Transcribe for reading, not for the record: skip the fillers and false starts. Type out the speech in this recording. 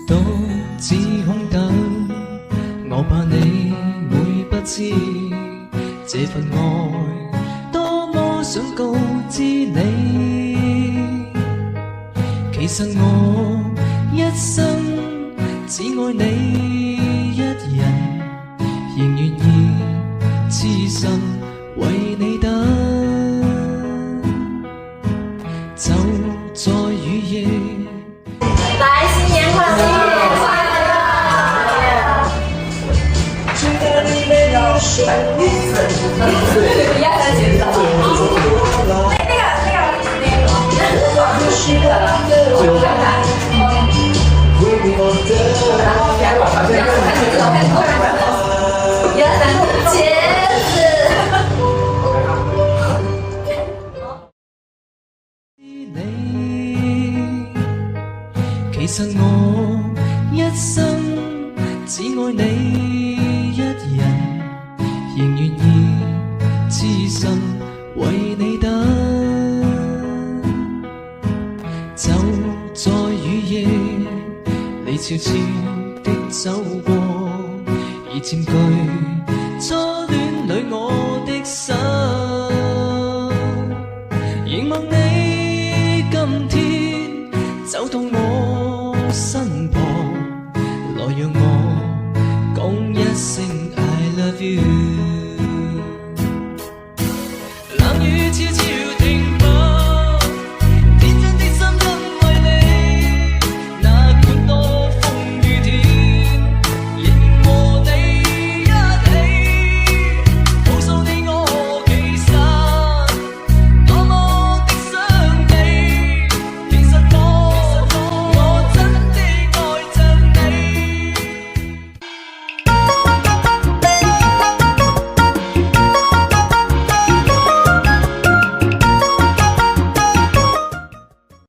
獨自空等，我怕你會不知這份愛多麼想告知你。其實我一生只愛你一人，仍願意痴心為你等。就在雨夜，来，新年快樂！不要再剪了。其實我一生只愛你一人，仍願意痴心為你等。就在雨夜，你悄悄的走過，已佔據初戀裏我的心。凝望你今天走到我心